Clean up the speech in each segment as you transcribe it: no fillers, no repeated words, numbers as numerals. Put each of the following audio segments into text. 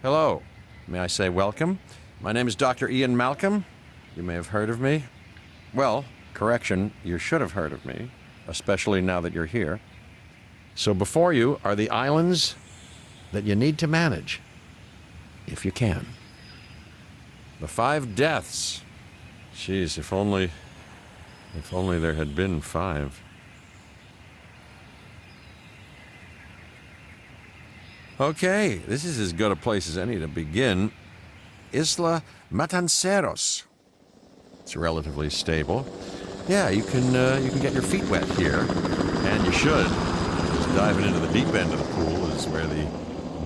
Hello. May I say welcome? My name is Dr. Ian Malcolm. You may have heard of me. Well, correction, you should have heard of me, especially now that you're here. So before you are the islands that you need to manage, if you can. The 5 deaths. Jeez, if only there had been 5. Okay, this is as good a place as any to begin. Isla Mantanceros. It's relatively stable. Yeah, you can get your feet wet here, and you should. Just diving into the deep end of the pool is where the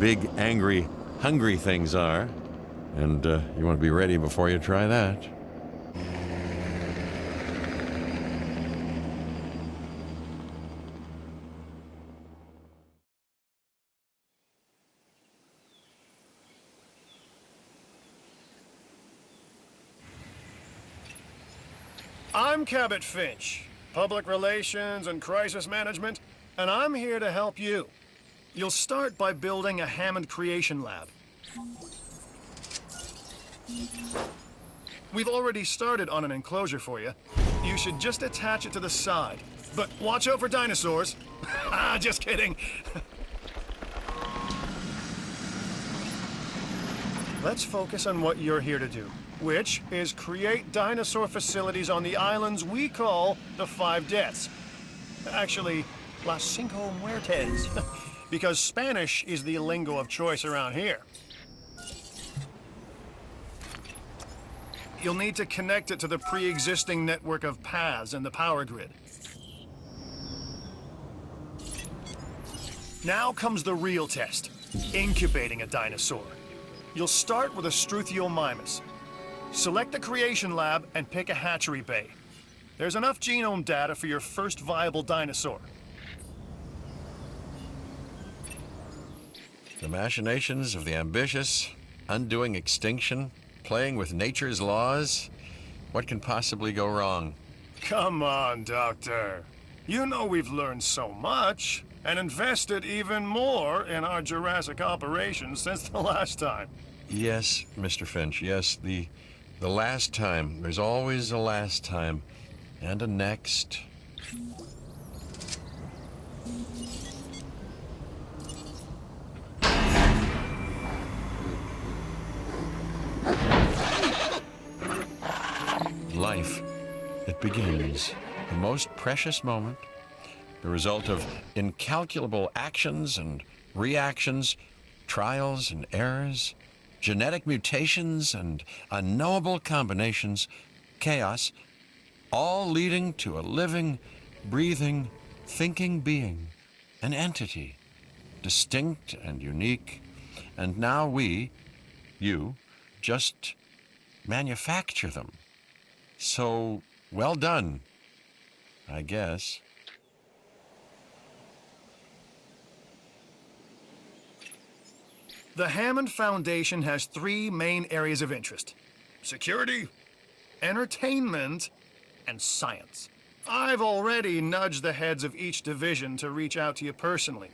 big, angry, hungry things are, and you want to be ready before you try that. I'm Cabot Finch, Public Relations and Crisis Management, and I'm here to help you. You'll start by building a Hammond Creation Lab. We've already started on an enclosure for you. You should just attach it to the side. But watch out for dinosaurs. Ah, just kidding. Let's focus on what you're here to do, which is create dinosaur facilities on the islands we call the 5 Deaths. Actually, Las Cinco Muertes, because Spanish is the lingo of choice around here. You'll need to connect it to the pre-existing network of paths in the power grid. Now comes the real test, incubating a dinosaur. You'll start with a Struthiomimus. Select the creation lab and pick a hatchery bay. There's enough genome data for your first viable dinosaur. The machinations of the ambitious, undoing extinction, playing with nature's laws. What can possibly go wrong? Come on, Doctor. You know we've learned so much and invested even more in our Jurassic operations since the last time. Yes, Mr. Finch, yes, the last time. There's always a last time. And a next. Life, it begins. The most precious moment. The result of incalculable actions and reactions, trials and errors, genetic mutations and unknowable combinations, chaos, all leading to a living, breathing, thinking being, an entity, distinct and unique. And now we, you, just manufacture them. So, well done, I guess. The Hammond Foundation has 3 main areas of interest: security, entertainment, and science. I've already nudged the heads of each division to reach out to you personally.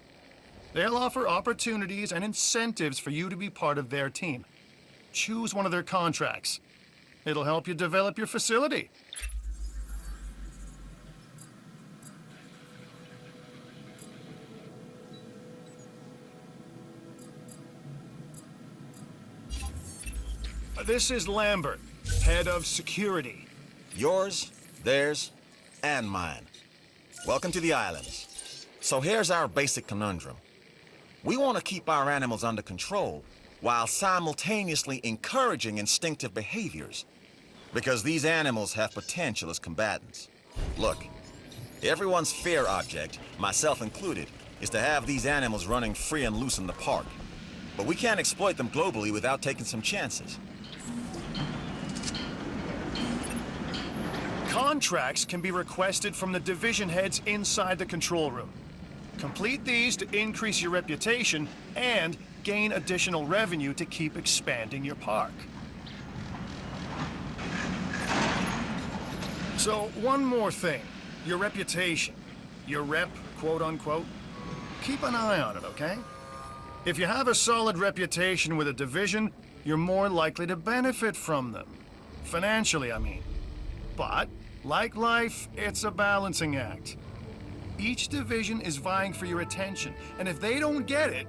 They'll offer opportunities and incentives for you to be part of their team. Choose one of their contracts. It'll help you develop your facility. This is Lambert, head of security. Yours, theirs, and mine. Welcome to the islands. So here's our basic conundrum. We want to keep our animals under control while simultaneously encouraging instinctive behaviors, because these animals have potential as combatants. Look, everyone's fear object, myself included, is to have these animals running free and loose in the park. But we can't exploit them globally without taking some chances. Contracts can be requested from the division heads inside the control room. Complete these to increase your reputation and gain additional revenue to keep expanding your park. So, one more thing. Your reputation. Your rep, quote unquote. Keep an eye on it, okay? If you have a solid reputation with a division, you're more likely to benefit from them. Financially, I mean. But, like life, it's a balancing act. Each division is vying for your attention, and if they don't get it,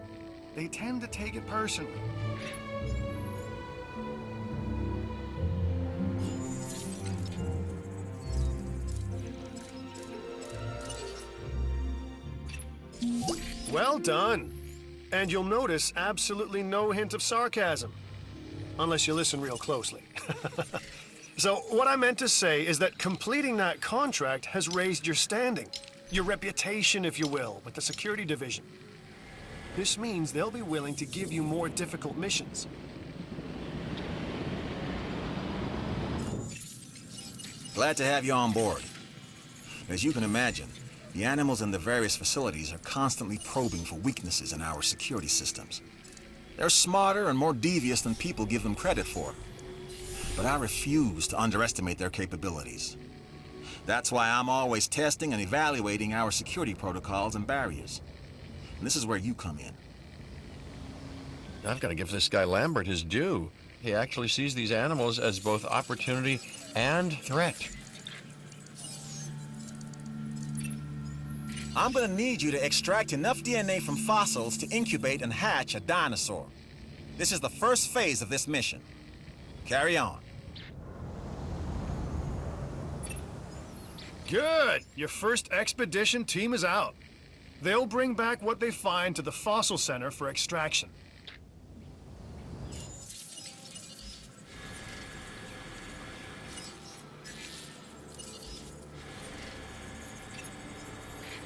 they tend to take it personally. Well done. And you'll notice absolutely no hint of sarcasm. Unless you listen real closely. So, what I meant to say is that completing that contract has raised your standing. Your reputation, if you will, with the security division. This means they'll be willing to give you more difficult missions. Glad to have you on board. As you can imagine, the animals in the various facilities are constantly probing for weaknesses in our security systems. They're smarter and more devious than people give them credit for. But I refuse to underestimate their capabilities. That's why I'm always testing and evaluating our security protocols and barriers. And this is where you come in. I've got to give this guy Lambert his due. He actually sees these animals as both opportunity and threat. I'm gonna need you to extract enough DNA from fossils to incubate and hatch a dinosaur. This is the first phase of this mission. Carry on. Good! Your first expedition team is out. They'll bring back what they find to the Fossil Center for extraction.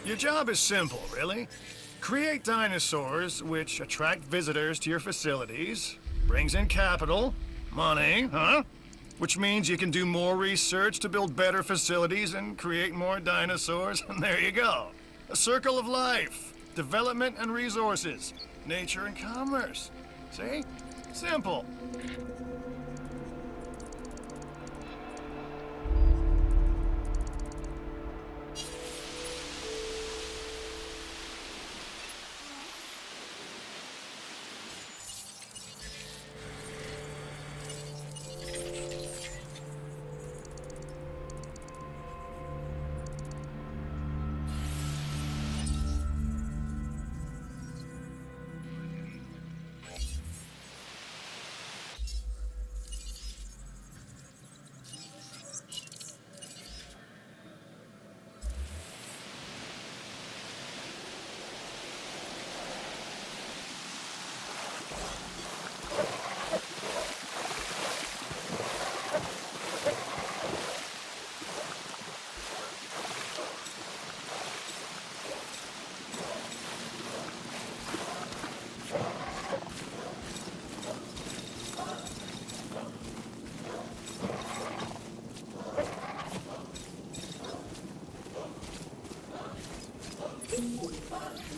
Your job is simple, really. Create dinosaurs which attract visitors to your facilities, brings in capital, money, huh? Which means you can do more research to build better facilities and create more dinosaurs, and there you go. A circle of life, development and resources, nature and commerce. See? Simple.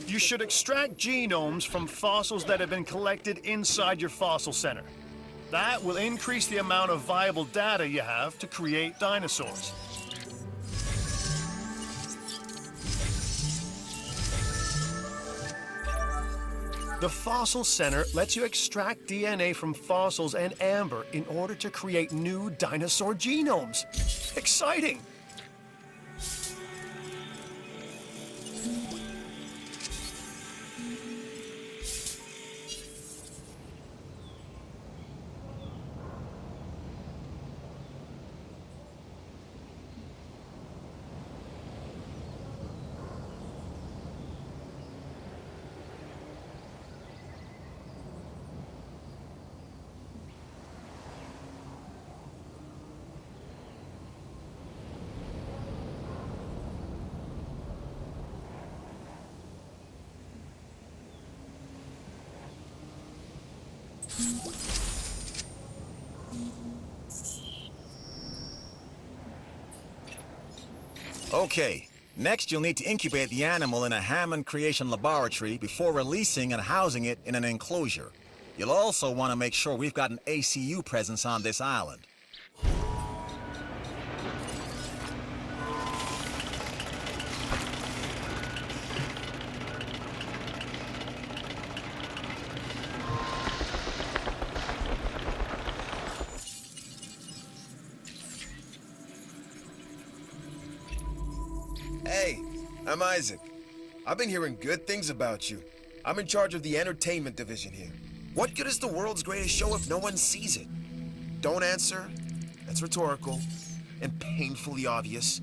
You should extract genomes from fossils that have been collected inside your fossil center. That will increase the amount of viable data you have to create dinosaurs. The Fossil Center lets you extract DNA from fossils and amber in order to create new dinosaur genomes. Exciting! Okay, next you'll need to incubate the animal in a Hammond creation laboratory before releasing and housing it in an enclosure. You'll also want to make sure we've got an ACU presence on this island. I'm Isaac. I've been hearing good things about you. I'm in charge of the entertainment division here. What good is the world's greatest show if no one sees it? Don't answer. That's rhetorical and painfully obvious.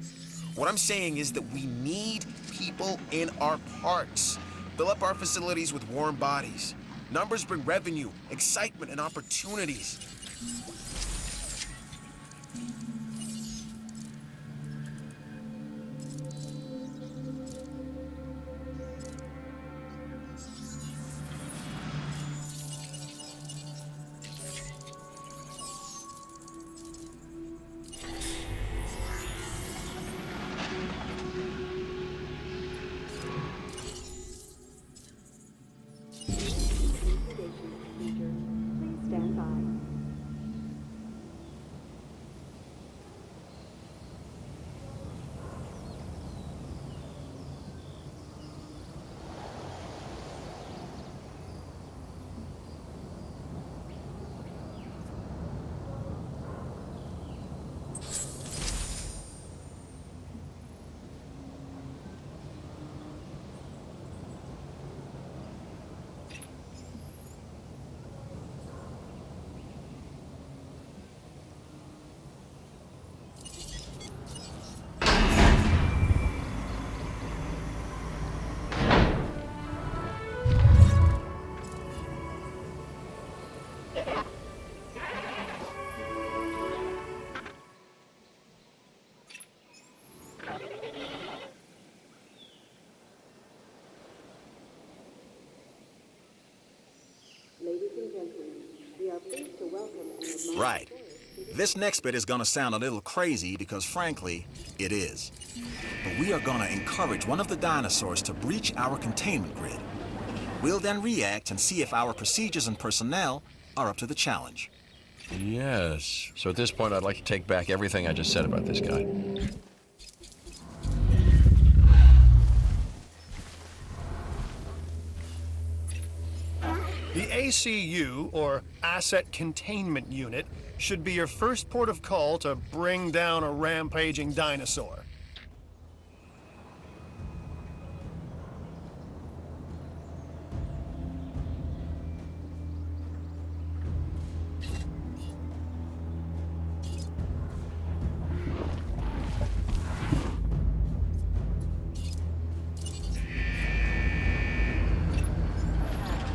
What I'm saying is that we need people in our parks. Fill up our facilities with warm bodies. Numbers bring revenue, excitement, and opportunities. Stand by. Ladies and gentlemen, we are pleased to welcome and admire... Right. This next bit is gonna sound a little crazy because, frankly, it is. But we are gonna encourage one of the dinosaurs to breach our containment grid. We'll then react and see if our procedures and personnel are up to the challenge. Yes. So at this point, I'd like to take back everything I just said about this guy. The ACU, or Asset Containment Unit, should be your first port of call to bring down a rampaging dinosaur.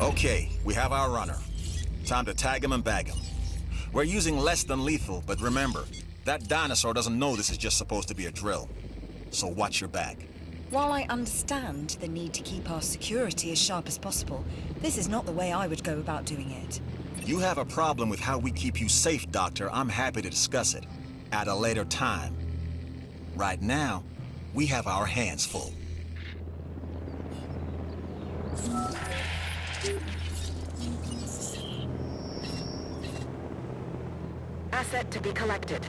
Okay, we have our runner. Time to tag him and bag him. We're using less than lethal, but remember, that dinosaur doesn't know this is just supposed to be a drill. So watch your back. While I understand the need to keep our security as sharp as possible, this is not the way I would go about doing it. You have a problem with how we keep you safe, Doctor. I'm happy to discuss it at a later time. Right now, we have our hands full. Asset to be collected.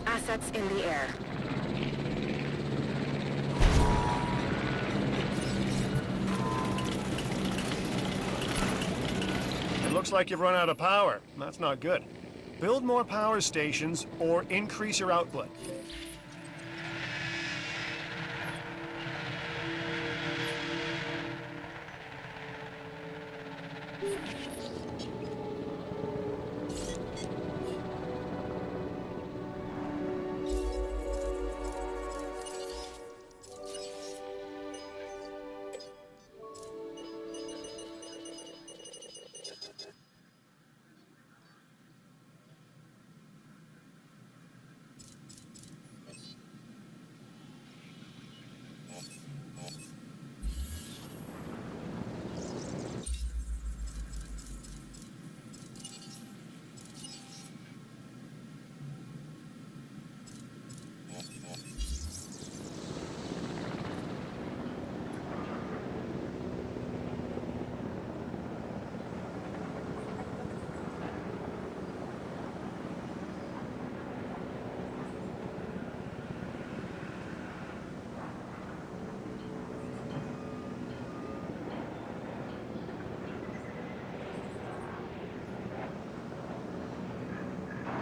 Assets in the air. It looks like you've run out of power. That's not good. Build more power stations or increase your output.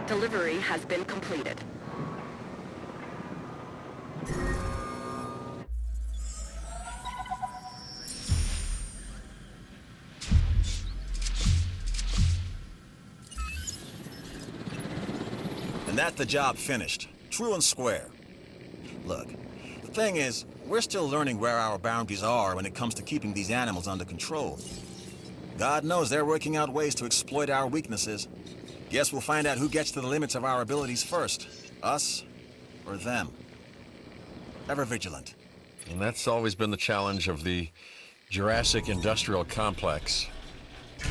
Delivery has been completed. And that's the job finished. True and square. Look, the thing is, we're still learning where our boundaries are when it comes to keeping these animals under control. God knows they're working out ways to exploit our weaknesses. Guess we'll find out who gets to the limits of our abilities first. Us or them. Ever vigilant. And that's always been the challenge of the Jurassic industrial complex.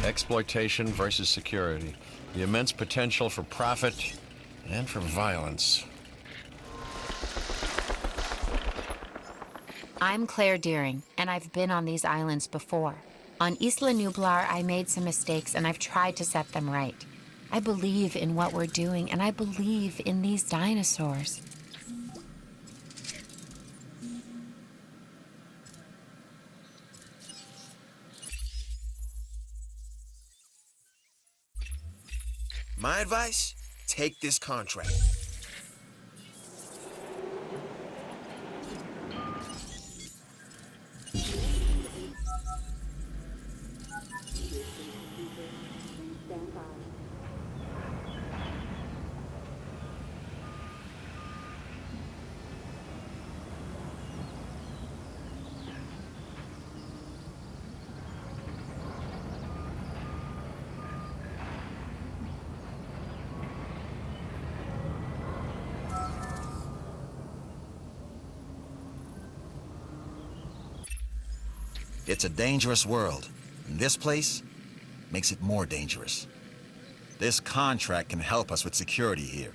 Exploitation versus security. The immense potential for profit and for violence. I'm Claire Deering, and I've been on these islands before. On Isla Nublar, I made some mistakes, and I've tried to set them right. I believe in what we're doing, and I believe in these dinosaurs. My advice? Take this contract. Stand by. It's a dangerous world, and this place makes it more dangerous. This contract can help us with security here.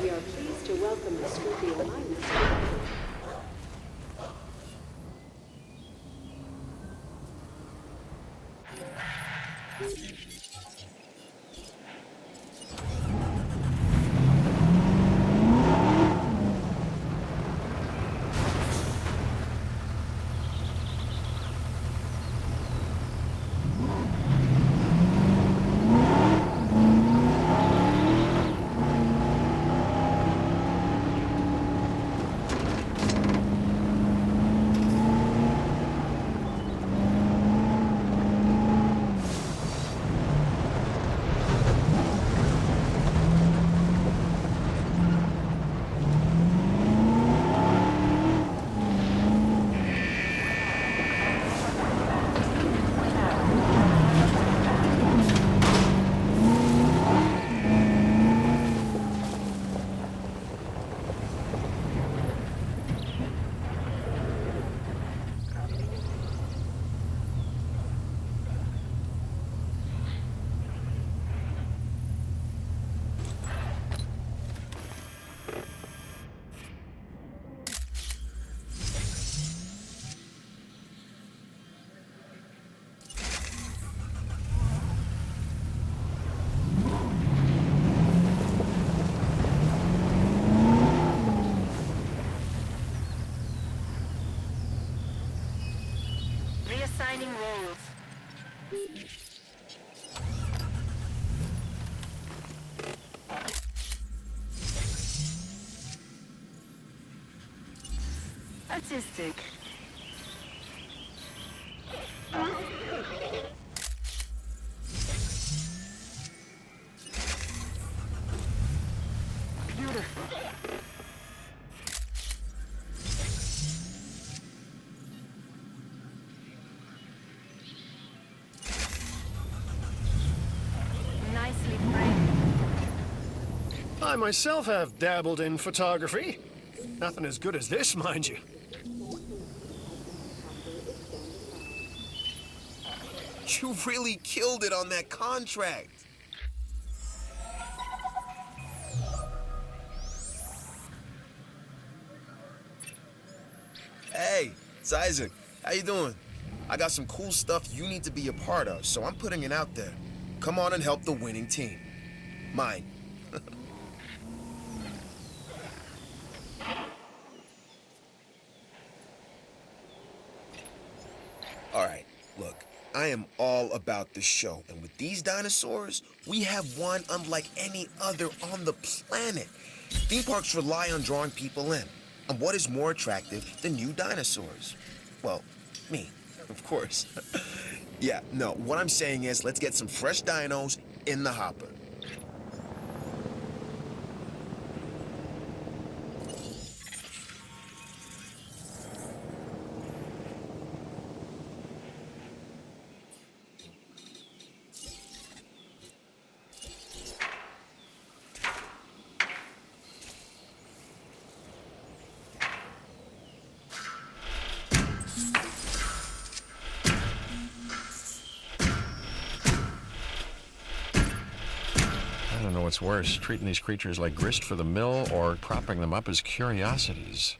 We are pleased to welcome the Scorpio Miners. artistic. Beautiful. Nicely framed. I myself have dabbled in photography. Nothing as good as this, mind you. You really killed it on that contract. Hey, it's Isaac. How you doing? I got some cool stuff you need to be a part of, so I'm putting it out there. Come on and help the winning team. Mine. All right, look, I am all about the show, and with these dinosaurs, we have one unlike any other on the planet. Theme parks rely on drawing people in, and what is more attractive than new dinosaurs? Well, me, of course. Yeah, no, what I'm saying is let's get some fresh dinos in the hopper. I don't know what's worse, treating these creatures like grist for the mill or propping them up as curiosities.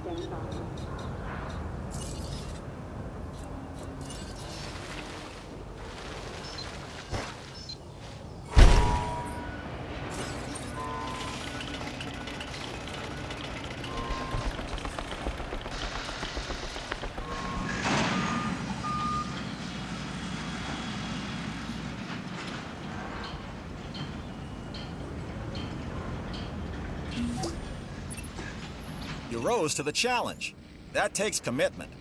Stand by. You rose to the challenge. That takes commitment.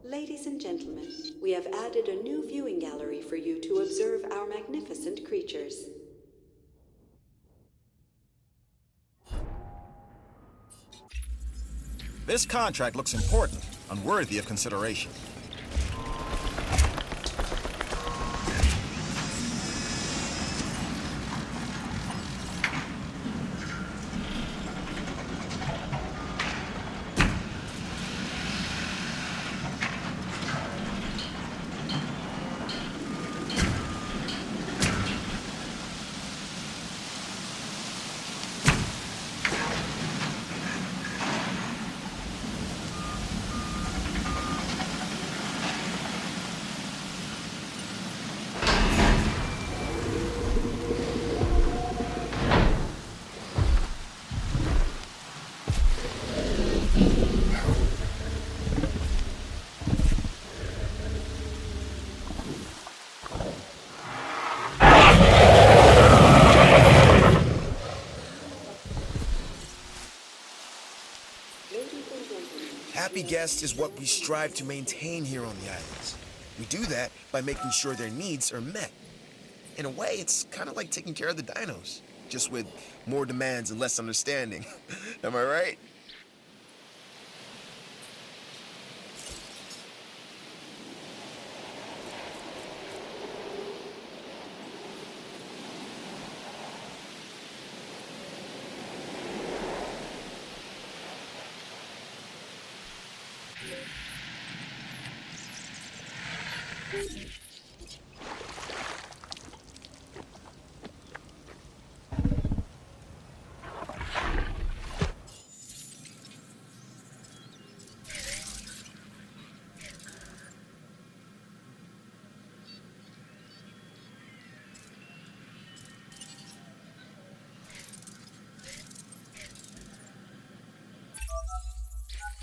Ladies and gentlemen, we have added a new viewing gallery for you to observe our magnificent creatures. This contract looks important and worthy of consideration. Happy guests is what we strive to maintain here on the islands. We do that by making sure their needs are met. In a way, it's kind of like taking care of the dinos, just with more demands and less understanding. Am I right?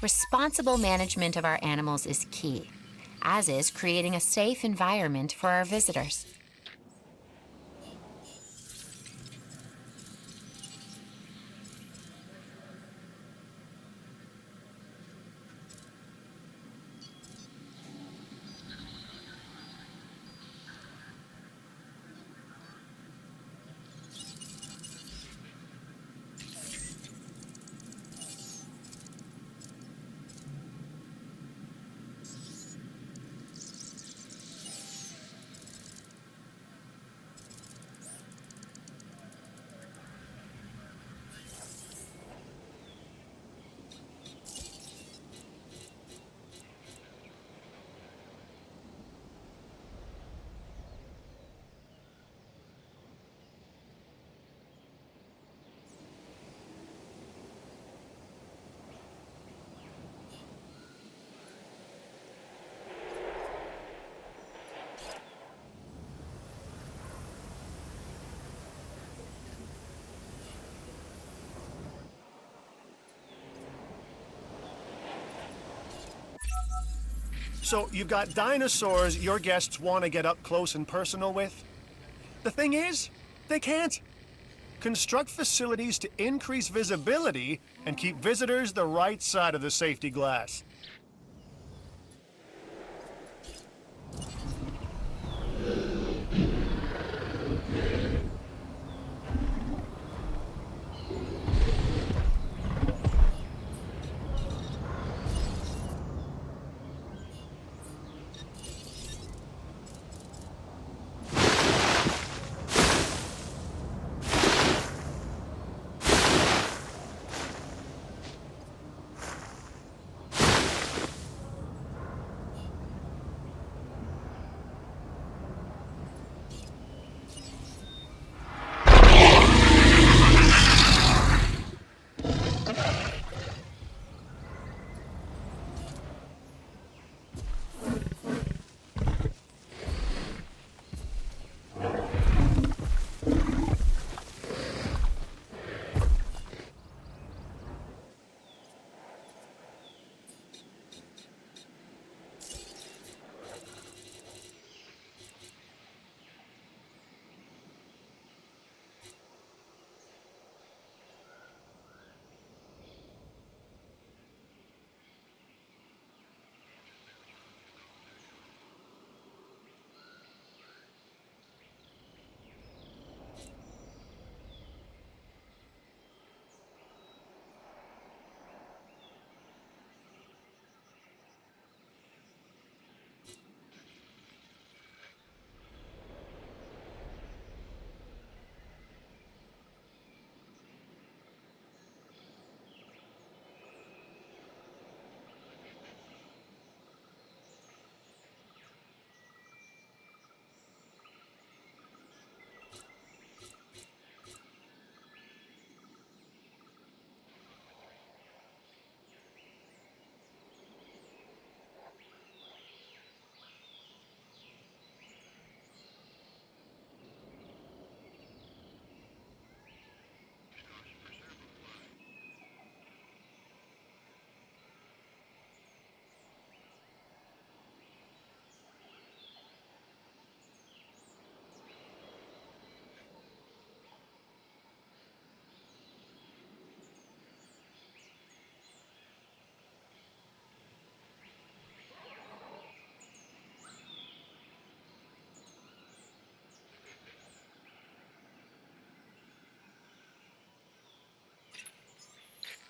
Responsible management of our animals is key, as is creating a safe environment for our visitors. So you've got dinosaurs your guests want to get up close and personal with. The thing is, they can't. Construct facilities to increase visibility and keep visitors the right side of the safety glass.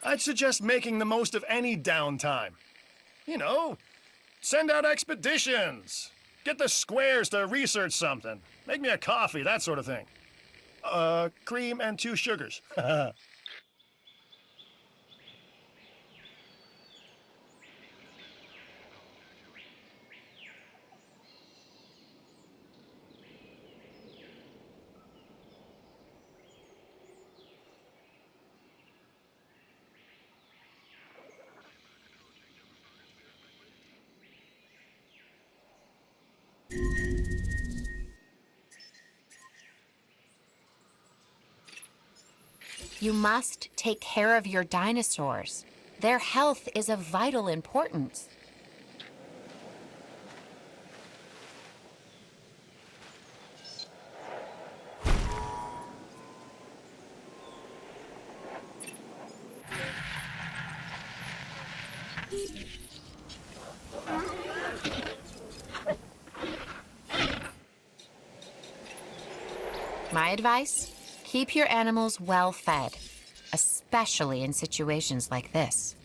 I'd suggest making the most of any downtime. You know, send out expeditions. Get the squares to research something. Make me a coffee, that sort of thing. Cream and 2 sugars. You must take care of your dinosaurs. Their health is of vital importance. My advice? Keep your animals well fed, especially in situations like this.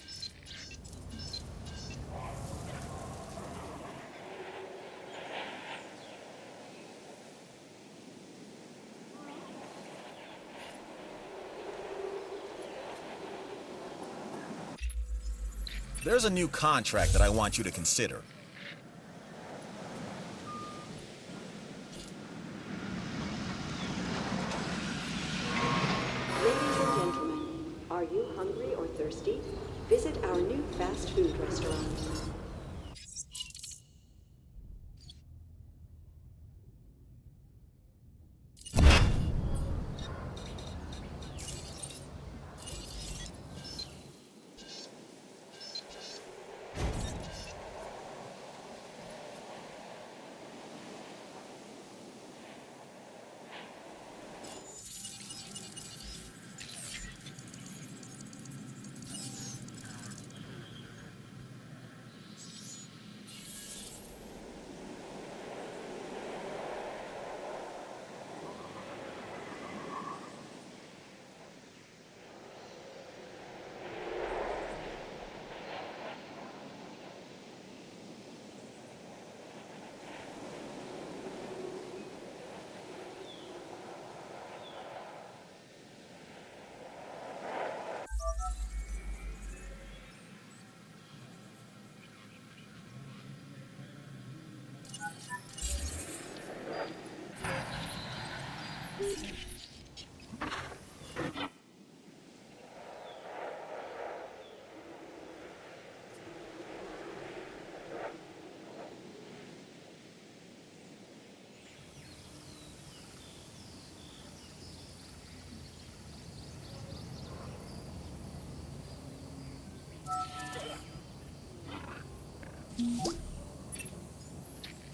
There's a new contract that I want you to consider. Ladies and gentlemen, are you hungry or thirsty? Visit our new fast food restaurant.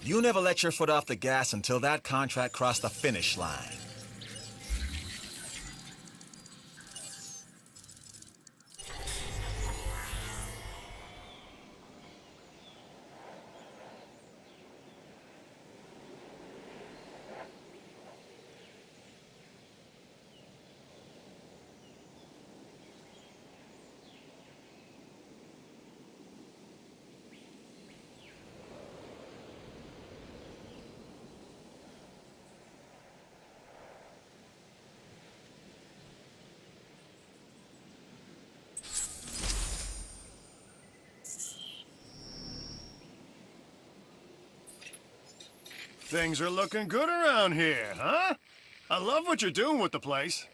You never let your foot off the gas until that contract crossed the finish line. Things are looking good around here, huh? I love what you're doing with the place.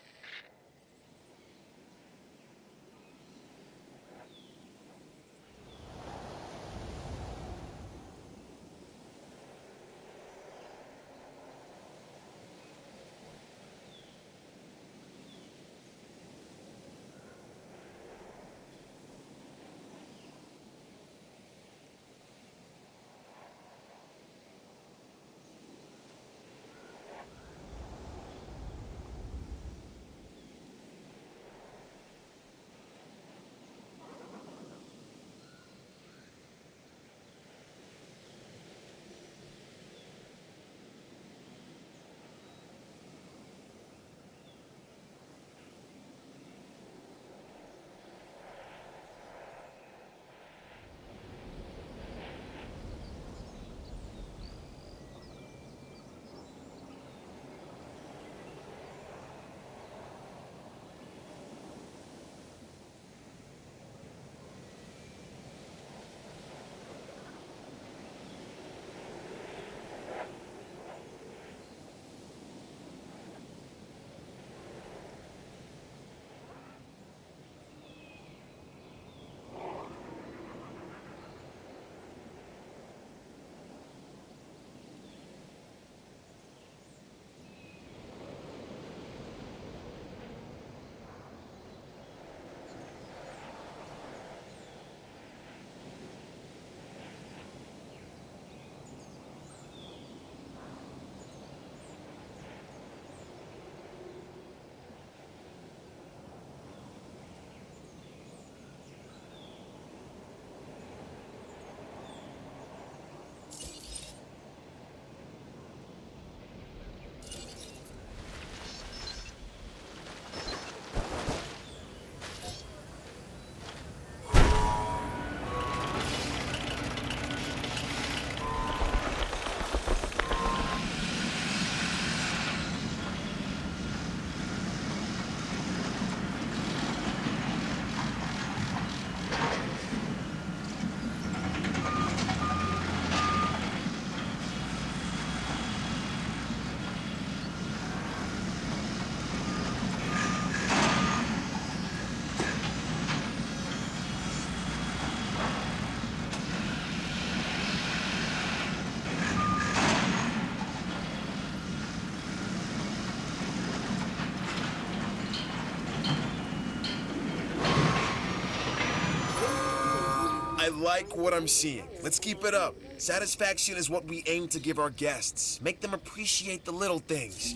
like what I'm seeing. Let's keep it up. Satisfaction is what we aim to give our guests. Make them appreciate the little things.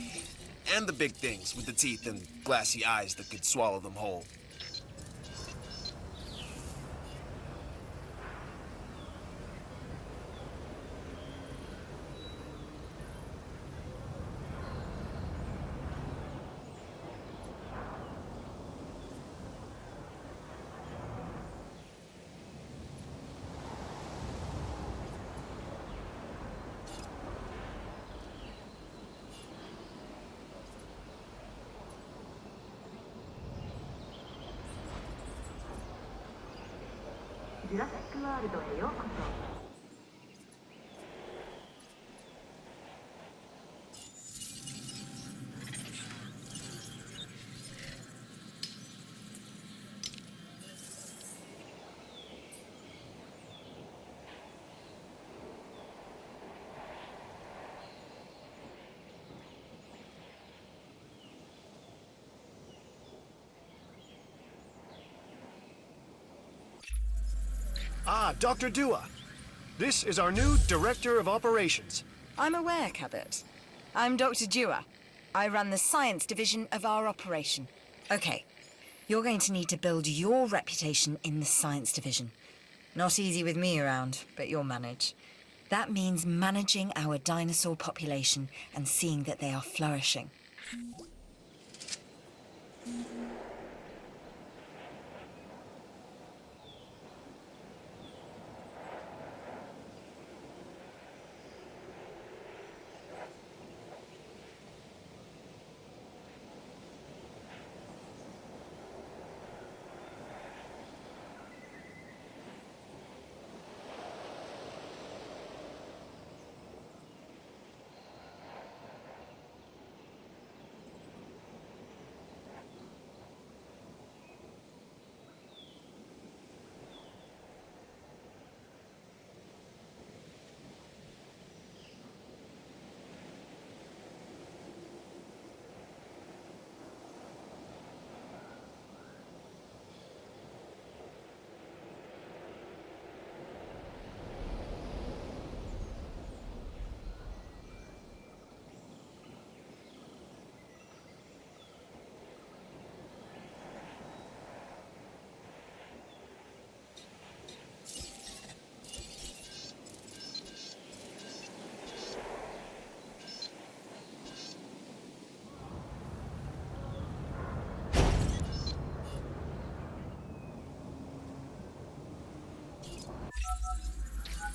And the big things with the teeth and glassy eyes that could swallow them whole. Jurassic ワールドへようこそ。Ah, Dr. Dua. This is our new Director of Operations. I'm aware, Cabot. I'm Dr. Dua. I run the science division of our operation. Okay, you're going to need to build your reputation in the science division. Not easy with me around, but you'll manage. That means managing our dinosaur population and seeing that they are flourishing.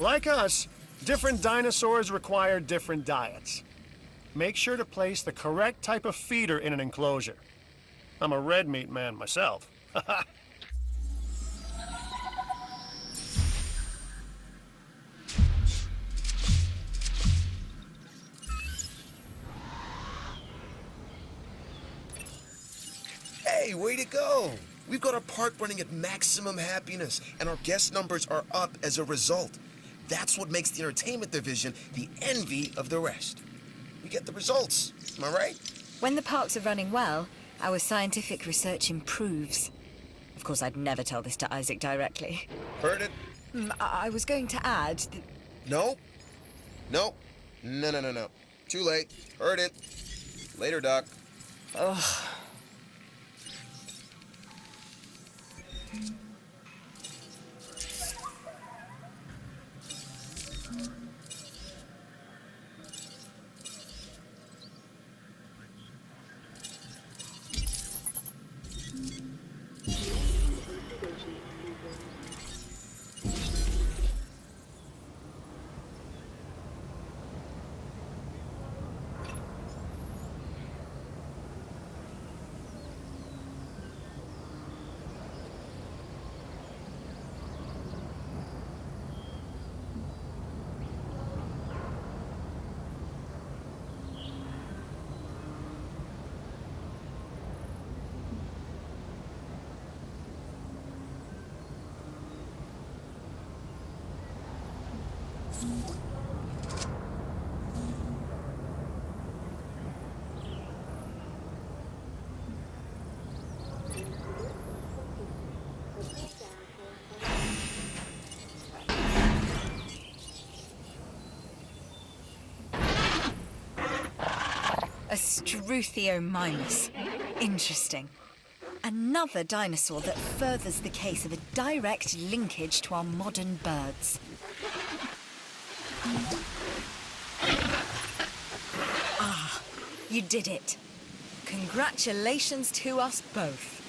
Like us, different dinosaurs require different diets. Make sure to place the correct type of feeder in an enclosure. I'm a red meat man myself. Hey, way to go! We've got our park running at maximum happiness, and our guest numbers are up as a result. That's what makes the entertainment division the envy of the rest. We get the results, am I right? When the parks are running well, our scientific research improves. Of course, I'd never tell this to Isaac directly. Heard it? I was going to add that... No. No. No. Too late. Heard it. Later, Doc. Ugh. A Struthiomimus. Interesting. Another dinosaur that furthers the case of a direct linkage to our modern birds. Ah, you did it. Congratulations to us both.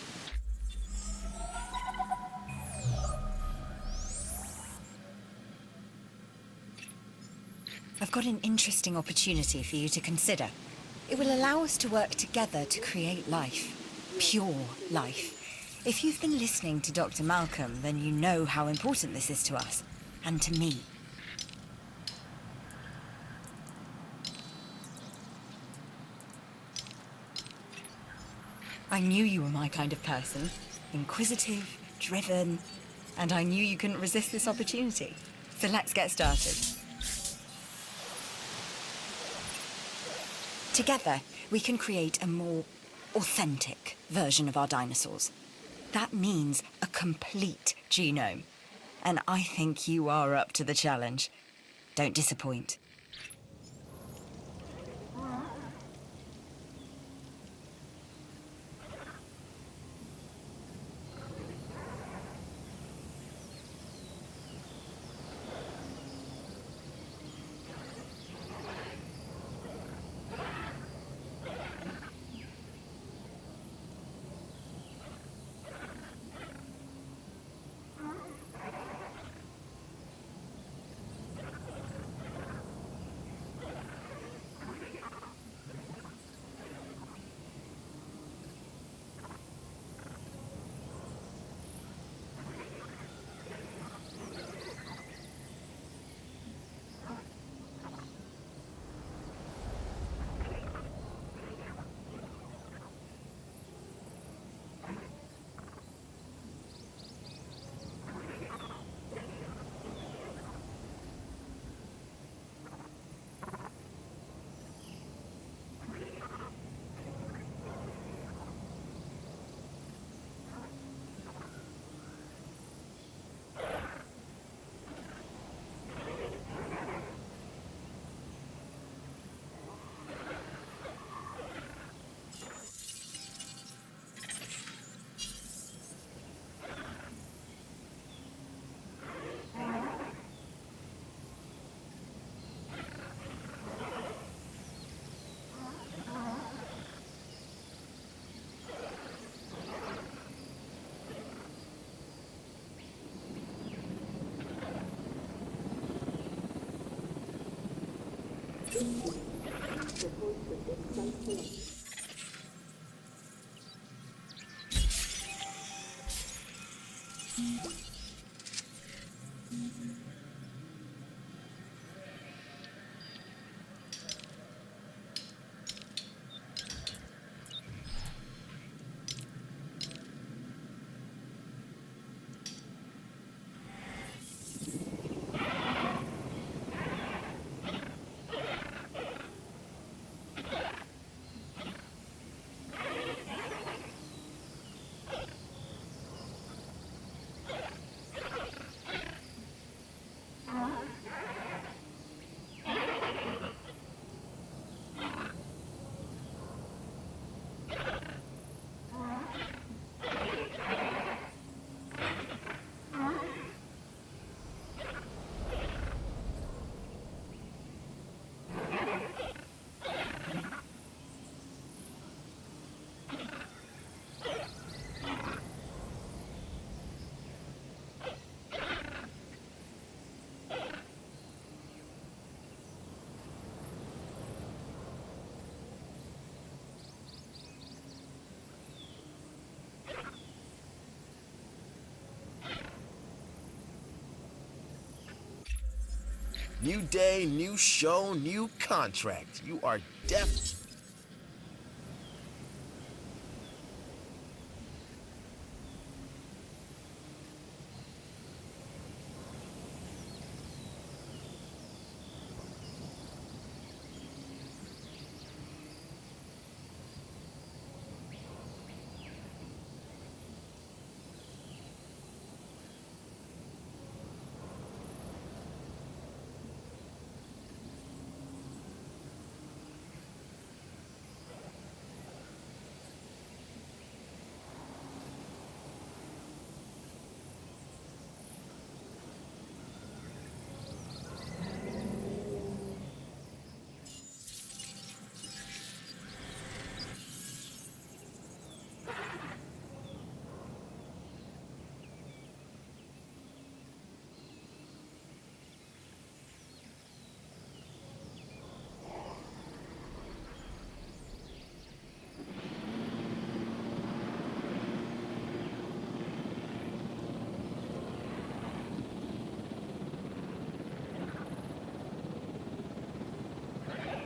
I've got an interesting opportunity for you to consider. It will allow us to work together to create life. Pure life. If you've been listening to Dr. Malcolm, then you know how important this is to us. And to me. I knew you were my kind of person. Inquisitive, driven, and I knew you couldn't resist this opportunity. So let's get started. Together, we can create a more authentic version of our dinosaurs. That means a complete genome. And I think you are up to the challenge. Don't disappoint. New day, new show, new contract. You are deaf.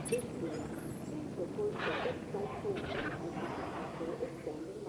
Isla. Please report status by phone. After expanding